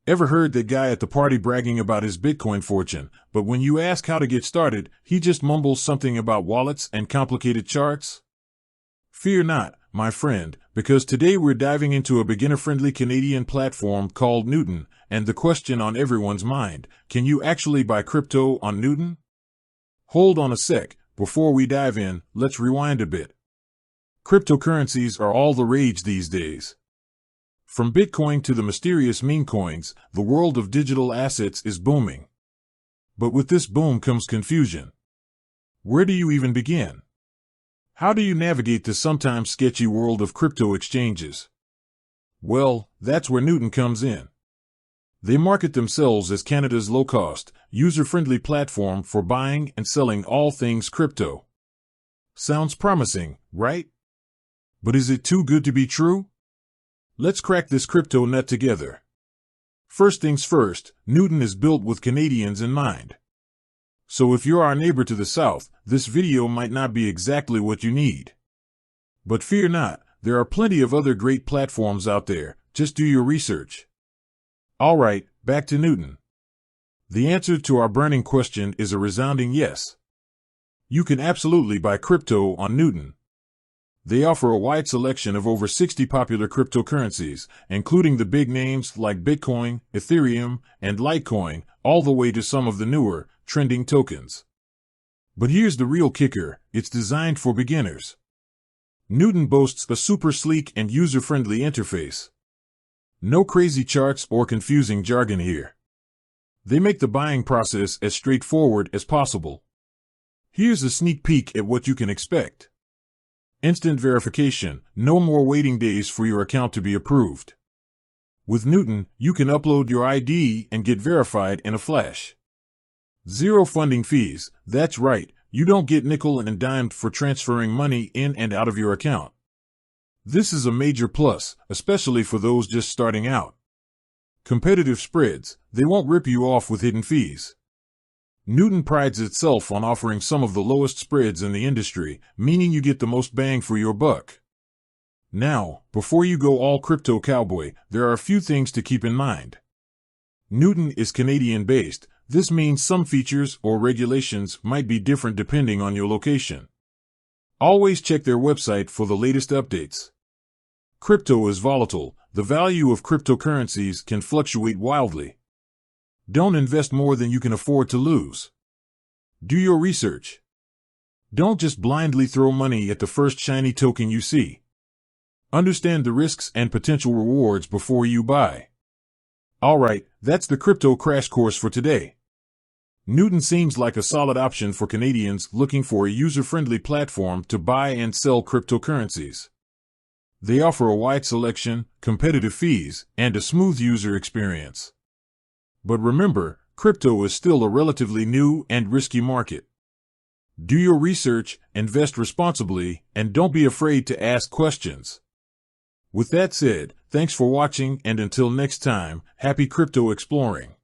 Ever heard that guy at the party bragging about his Bitcoin fortune, but when you ask how to get started, he just mumbles something about wallets and complicated charts? Fear not, my friend, because today we're diving into a beginner-friendly Canadian platform called Newton, and the question on everyone's mind, can you actually buy crypto on Newton? Hold on a sec, before we dive in, let's rewind a bit. Cryptocurrencies are all the rage these days. From Bitcoin to the mysterious meme coins, the world of digital assets is booming. But with this boom comes confusion. Where do you even begin? How do you navigate the sometimes sketchy world of crypto exchanges? Well, that's where Newton comes in. They market themselves as Canada's low-cost, user-friendly platform for buying and selling all things crypto. Sounds promising, right? But is it too good to be true? Let's crack this crypto nut together. First things first, Newton is built with Canadians in mind. So if you're our neighbor to the south, this video might not be exactly what you need. But fear not, there are plenty of other great platforms out there, just do your research. Alright, back to Newton. The answer to our burning question is a resounding yes. You can absolutely buy crypto on Newton. They offer a wide selection of over 60 popular cryptocurrencies, including the big names like Bitcoin, Ethereum, and Litecoin, all the way to some of the newer, trending tokens. But here's the real kicker, it's designed for beginners. Newton boasts a super sleek and user-friendly interface. No crazy charts or confusing jargon here. They make the buying process as straightforward as possible. Here's a sneak peek at what you can expect. Instant verification, no more waiting days for your account to be approved. With Newton, you can upload your ID and get verified in a flash. Zero funding fees, that's right, you don't get nickel and dimed for transferring money in and out of your account. This is a major plus, especially for those just starting out. Competitive spreads, they won't rip you off with hidden fees. Newton prides itself on offering some of the lowest spreads in the industry, meaning you get the most bang for your buck. Now, before you go all crypto cowboy, there are a few things to keep in mind. Newton is Canadian-based. This means some features or regulations might be different depending on your location. Always check their website for the latest updates. Crypto is volatile. The value of cryptocurrencies can fluctuate wildly. Don't invest more than you can afford to lose. Do your research. Don't just blindly throw money at the first shiny token you see. Understand the risks and potential rewards before you buy. Alright, that's the crypto crash course for today. Newton seems like a solid option for Canadians looking for a user-friendly platform to buy and sell cryptocurrencies. They offer a wide selection, competitive fees, and a smooth user experience. But remember, crypto is still a relatively new and risky market. Do your research, invest responsibly, and don't be afraid to ask questions. With that said, thanks for watching, and until next time, happy crypto exploring.